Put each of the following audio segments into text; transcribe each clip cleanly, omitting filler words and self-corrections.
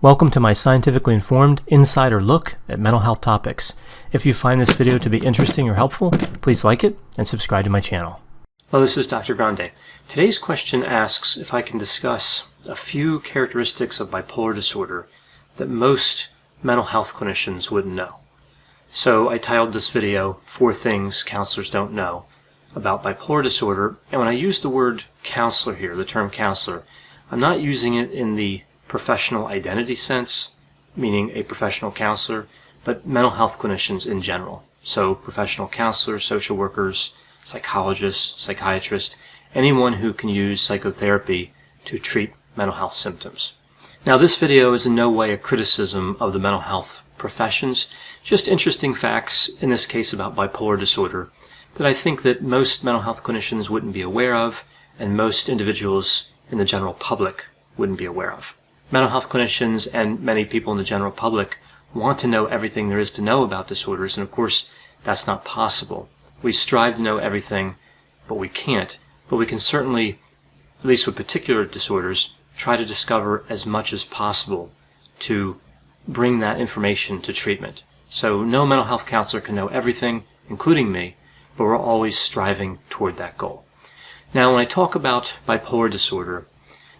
Welcome to my scientifically informed insider look at mental health topics. If you find this video to be interesting or helpful, please like it and subscribe to my channel. Hello, this is Dr. Grande. Today's question asks if I can discuss a few characteristics of bipolar disorder that most mental health clinicians wouldn't know. So I titled this video, 4 Things Counselors Don't Know About Bipolar Disorder, and when I use the word counselor here, the term counselor, I'm not using it in the professional identity sense, meaning a professional counselor, but mental health clinicians in general. So professional counselors, social workers, psychologists, psychiatrists, anyone who can use psychotherapy to treat mental health symptoms. Now this video is in no way a criticism of the mental health professions, just interesting facts, in this case about bipolar disorder, that I think that most mental health clinicians wouldn't be aware of, and most individuals in the general public wouldn't be aware of. Mental health clinicians and many people in the general public want to know everything there is to know about disorders, and of course that's not possible. We strive to know everything, but we can't. But we can certainly, at least with particular disorders, try to discover as much as possible to bring that information to treatment. So no mental health counselor can know everything, including me, but we're always striving toward that goal. Now when I talk about bipolar disorder,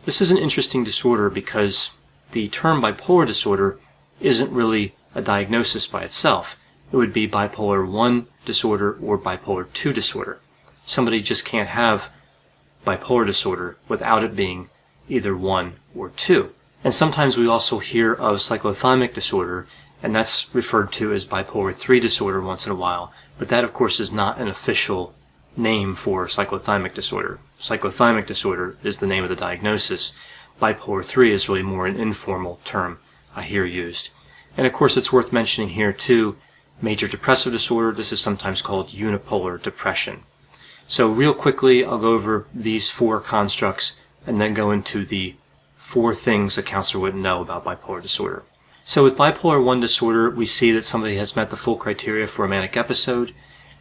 this is an interesting disorder because the term bipolar disorder isn't really a diagnosis by itself. It would be bipolar I disorder or bipolar II disorder. Somebody just can't have bipolar disorder without it being either 1 or 2. And sometimes we also hear of psychotherapy disorder, and that's referred to as bipolar III disorder once in a while, but that of course is not an official name for psychotherapy disorder. Psychotherapy disorder is the name of the diagnosis. Bipolar III is really more an informal term I hear used. And of course it's worth mentioning here too, major depressive disorder. This is sometimes called unipolar depression. So real quickly I'll go over these 4 constructs and then go into the 4 things a counselor wouldn't know about bipolar disorder. So with bipolar I disorder, we see that somebody has met the full criteria for a manic episode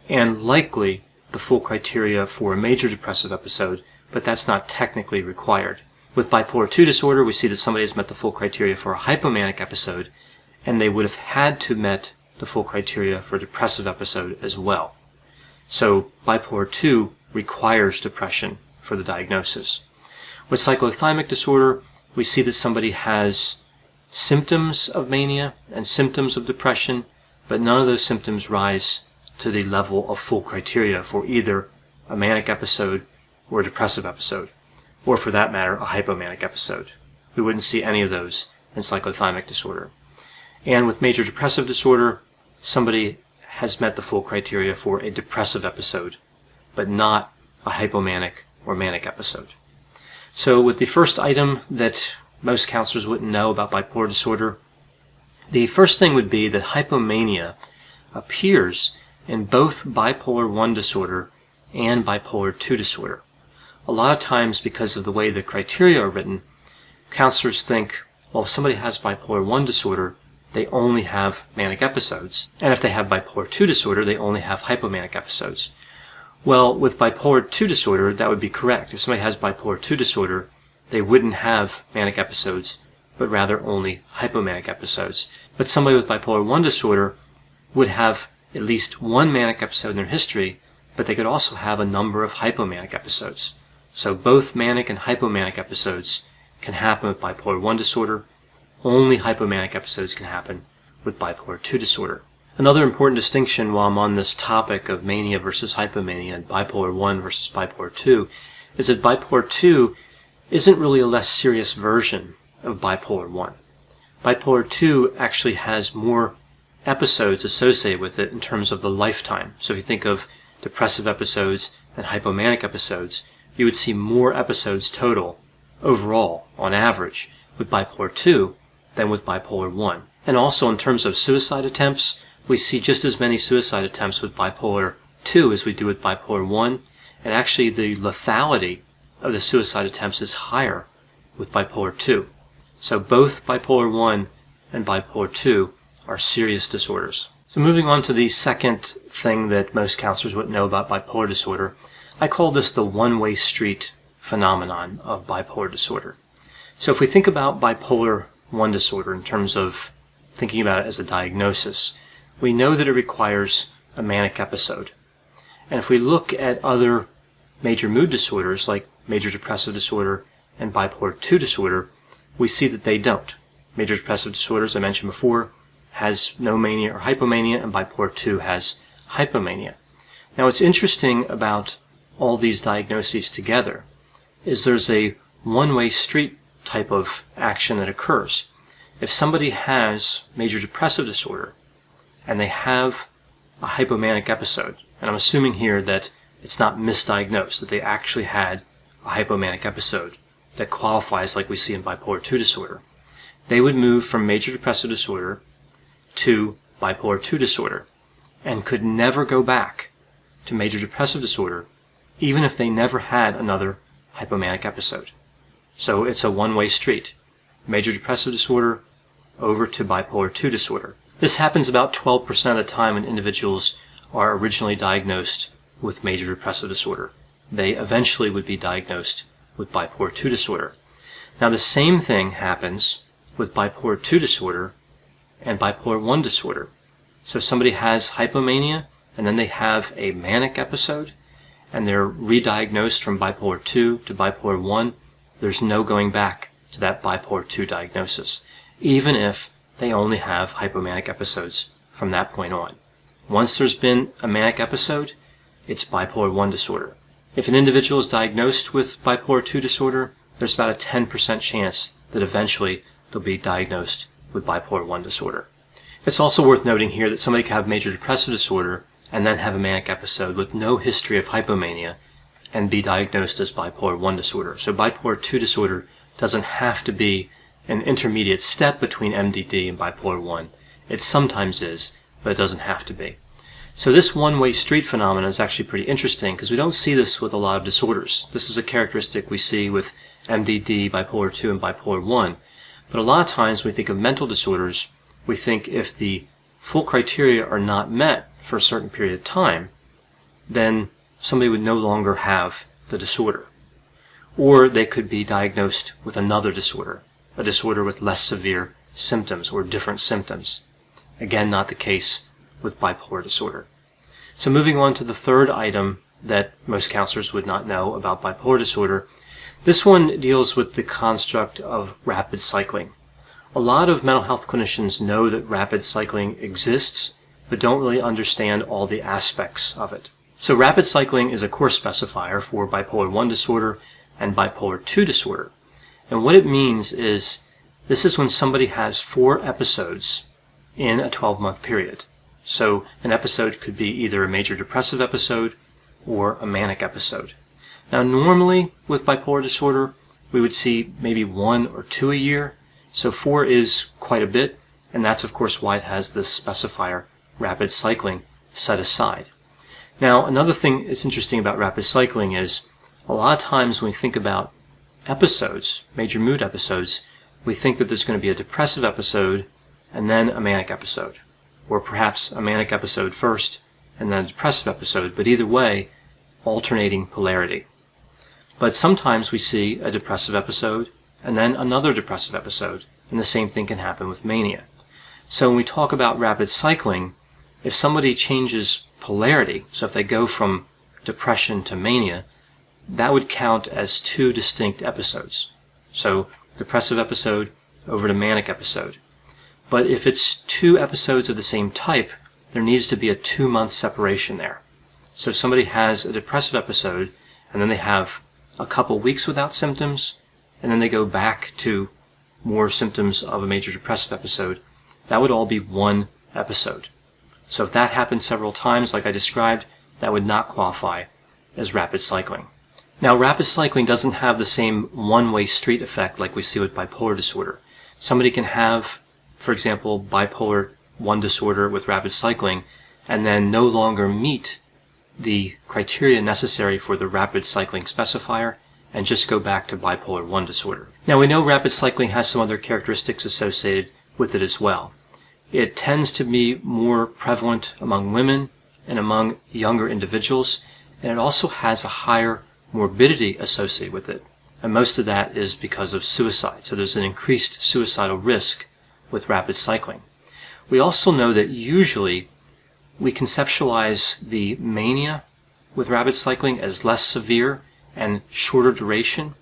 and likely the full criteria for a major depressive episode, but that's not technically required. With bipolar II disorder, we see that somebody has met the full criteria for a hypomanic episode, and they would have had to met the full criteria for a depressive episode as well. So bipolar II requires depression for the diagnosis. With psychotherapy disorder, we see that somebody has symptoms of mania and symptoms of depression, but none of those symptoms rise to the level of full criteria for either a manic episode or a depressive episode, or for that matter, a hypomanic episode. We wouldn't see any of those in psychotherapy disorder. And with major depressive disorder, somebody has met the full criteria for a depressive episode, but not a hypomanic or manic episode. So with the first item that most counselors wouldn't know about bipolar disorder, the first thing would be that hypomania appears in both bipolar I disorder and bipolar II disorder. A lot of times, because of the way the criteria are written, counselors think, well, if somebody has bipolar I disorder, they only have manic episodes. And if they have bipolar II disorder, they only have hypomanic episodes. Well, with bipolar II disorder, that would be correct. If somebody has bipolar II disorder, they wouldn't have manic episodes, but rather only hypomanic episodes. But somebody with bipolar I disorder would have at least 1 manic episode in their history, but they could also have a number of hypomanic episodes. So both manic and hypomanic episodes can happen with bipolar I disorder. Only hypomanic episodes can happen with bipolar II disorder. Another important distinction while I'm on this topic of mania versus hypomania and bipolar I versus bipolar II is that bipolar II isn't really a less serious version of bipolar I. Bipolar II actually has more episodes associated with it in terms of the lifetime. So if you think of depressive episodes and hypomanic episodes, you would see more episodes total overall on average with bipolar II than with bipolar I. And also in terms of suicide attempts, we see just as many suicide attempts with bipolar II as we do with bipolar I, and actually the lethality of the suicide attempts is higher with bipolar II. So both bipolar I and bipolar II are serious disorders. So moving on to the second thing that most counselors wouldn't know about bipolar disorder, I call this the Oneway Street phenomenon of bipolar disorder. So if we think about bipolar I disorder in terms of thinking about it as a diagnosis, we know that it requires a manic episode. And if we look at other major mood disorders like major depressive disorder and bipolar II disorder, we see that they don't. Major depressive disorder, as I mentioned before, has no mania or hypomania, and bipolar II has hypomania. Now, what's interesting about all these diagnoses together is there's a one-way street type of action that occurs. If somebody has major depressive disorder and they have a hypomanic episode, and I'm assuming here that it's not misdiagnosed, that they actually had a hypomanic episode that qualifies like we see in bipolar II disorder, they would move from major depressive disorder to bipolar II disorder and could never go back to major depressive disorder even if they never had another hypomanic episode. So it's a one-way street. Major depressive disorder over to bipolar II disorder. This happens about 12% of the time when individuals are originally diagnosed with major depressive disorder. They eventually would be diagnosed with bipolar II disorder. Now, the same thing happens with bipolar II disorder and bipolar I disorder. So if somebody has hypomania and then they have a manic episode and they're re-diagnosed from bipolar II to bipolar I, there's no going back to that bipolar II diagnosis, even if they only have hypomanic episodes from that point on. Once there's been a manic episode, it's bipolar I disorder. If an individual is diagnosed with bipolar II disorder, there's about a 10% chance that eventually they'll be diagnosed with bipolar I disorder. It's also worth noting here that somebody can have major depressive disorder and then have a manic episode with no history of hypomania and be diagnosed as bipolar I disorder. So bipolar II disorder doesn't have to be an intermediate step between MDD and bipolar I. It sometimes is, but it doesn't have to be. So this one-way street phenomenon is actually pretty interesting because we don't see this with a lot of disorders. This is a characteristic we see with MDD, bipolar II, and bipolar I. But a lot of times when we think of mental disorders, we think if the full criteria are not met for a certain period of time, then somebody would no longer have the disorder. Or they could be diagnosed with another disorder, a disorder with less severe symptoms or different symptoms. Again, not the case with bipolar disorder. So moving on to the third item that most counselors would not know about bipolar disorder, this one deals with the construct of rapid cycling. A lot of mental health clinicians know that rapid cycling exists, but don't really understand all the aspects of it. So rapid cycling is a core specifier for bipolar I disorder and bipolar II disorder. And what it means is this is when somebody has 4 episodes in a 12-month period. So an episode could be either a major depressive episode or a manic episode. Now normally with bipolar disorder, we would see maybe 1 or 2 a year. So 4 is quite a bit, and that's of course why it has this specifier rapid cycling set aside. Now another thing that's interesting about rapid cycling is a lot of times when we think about episodes, major mood episodes, we think that there's going to be a depressive episode and then a manic episode, or perhaps a manic episode first and then a depressive episode, but either way, alternating polarity. But sometimes we see a depressive episode and then another depressive episode, and the same thing can happen with mania. So when we talk about rapid cycling, if somebody changes polarity, so if they go from depression to mania, that would count as 2 distinct episodes. So depressive episode over to manic episode. But if it's 2 episodes of the same type, there needs to be a 2-month separation there. So if somebody has a depressive episode and then they have a couple weeks without symptoms, and then they go back to more symptoms of a major depressive episode, that would all be 1 episode. So if that happens several times, like I described, that would not qualify as rapid cycling. Now, rapid cycling doesn't have the same one-way street effect like we see with bipolar disorder. Somebody can have, for example, bipolar I disorder with rapid cycling, and then no longer meet the criteria necessary for the rapid cycling specifier, and just go back to bipolar I disorder. Now we know rapid cycling has some other characteristics associated with it as well. It tends to be more prevalent among women and among younger individuals, and it also has a higher morbidity associated with it. and most of that is because of suicide. So there's an increased suicidal risk with rapid cycling. We also know that usually we conceptualize the mania with rapid cycling as less severe and shorter duration,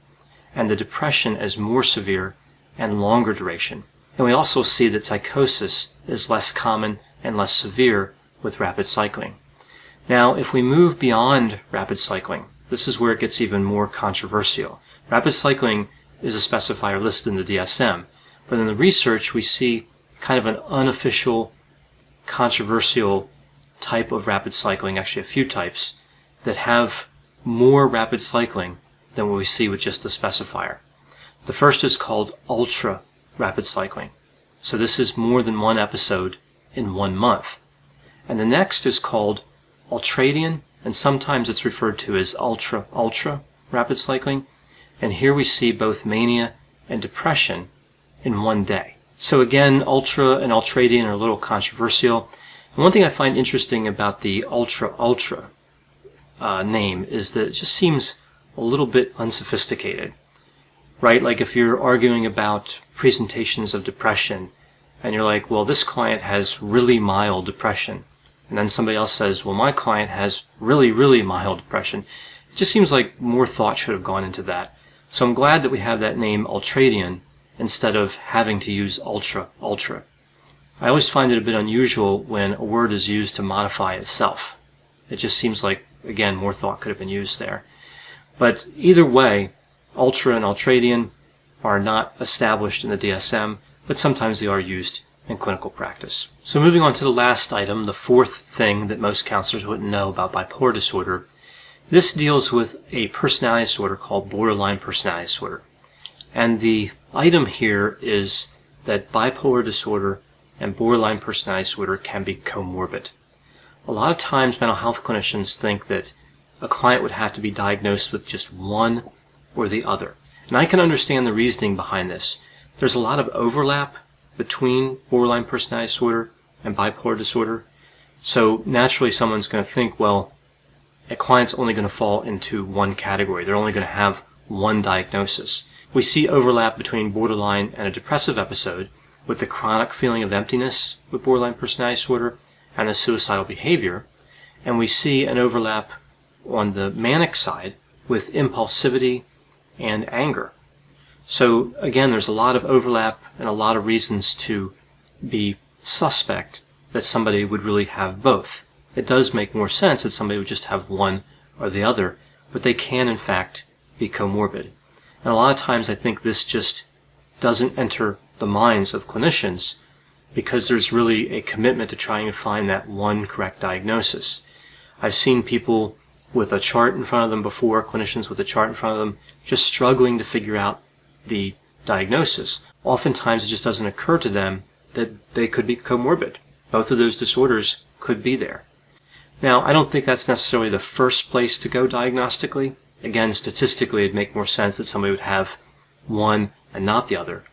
and the depression as more severe and longer duration. And we also see that psychosis is less common and less severe with rapid cycling. Now, if we move beyond rapid cycling, this is where it gets even more controversial. Rapid cycling is a specifier listed in the DSM, but in the research we see kind of an unofficial, controversial type of rapid cycling, actually a few types, that have more rapid cycling than what we see with just the specifier. The first is called ultra rapid cycling. So this is more than one episode in 1 month. And the next is called Ultradian, and sometimes it's referred to as ultra rapid cycling. And here we see both mania and depression in 1 day. So again, ultra and ultradian are a little controversial. And one thing I find interesting about the ultra name is that it just seems a little bit unsophisticated, right? Like if you're arguing about presentations of depression and you're like, well, this client has really mild depression, and then somebody else says, well, my client has really mild depression. It just seems like more thought should have gone into that. So I'm glad that we have that name Ultradian instead of having to use ultra. I always find it a bit unusual when a word is used to modify itself. It just seems like, again, more thought could have been used there. But either way, ultra and ultradian are not established in the DSM, but sometimes they are used in clinical practice. So moving on to the last item, the fourth thing that most counselors wouldn't know about bipolar disorder. This deals with a personality disorder called borderline personality disorder. And the item here is that bipolar disorder and borderline personality disorder can be comorbid. A lot of times mental health clinicians think that a client would have to be diagnosed with just one or the other. And I can understand the reasoning behind this. There's a lot of overlap between borderline personality disorder and bipolar disorder. So naturally someone's going to think, well, a client's only going to fall into one category. They're only going to have one diagnosis. We see overlap between borderline and a depressive episode with the chronic feeling of emptiness with borderline personality disorder and the suicidal behavior. And we see an overlap on the manic side with impulsivity and anger. So again, there's a lot of overlap and a lot of reasons to be suspect that somebody would really have both. It does make more sense that somebody would just have one or the other, but they can in fact be comorbid. And a lot of times I think this just doesn't enter the minds of clinicians because there's really a commitment to trying to find that one correct diagnosis. I've seen people with a chart in front of them before, clinicians with a chart in front of them, just struggling to figure out the diagnosis. Oftentimes it just doesn't occur to them that they could be comorbid. Both of those disorders could be there. Now, I don't think that's necessarily the first place to go diagnostically. Again, statistically, it'd make more sense that somebody would have one and not the other.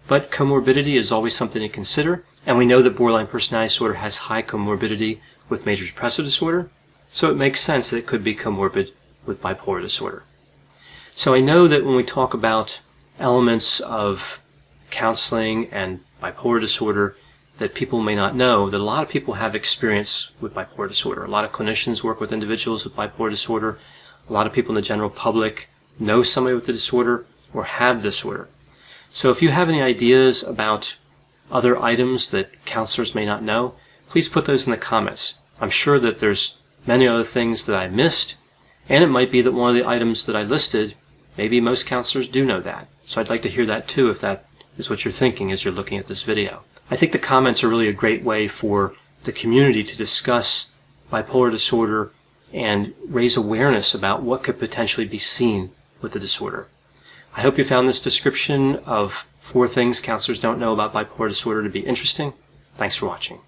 But comorbidity is always something to consider, and we know that borderline personality disorder has high comorbidity with major depressive disorder, so it makes sense that it could be comorbid with bipolar disorder. So I know that when we talk about elements of counseling and bipolar disorder that people may not know, that a lot of people have experience with bipolar disorder. A lot of clinicians work with individuals with bipolar disorder. A lot of people in the general public know somebody with the disorder or have the disorder. So if you have any ideas about other items that counselors may not know, please put those in the comments. I'm sure that there's many other things that I missed, and it might be that one of the items that I listed, maybe most counselors do know that. So I'd like to hear that too if that is what you're thinking as you're looking at this video. I think the comments are really a great way for the community to discuss bipolar disorder and raise awareness about what could potentially be seen with the disorder. I hope you found this description of 4 things counselors don't know about bipolar disorder to be interesting. Thanks for watching.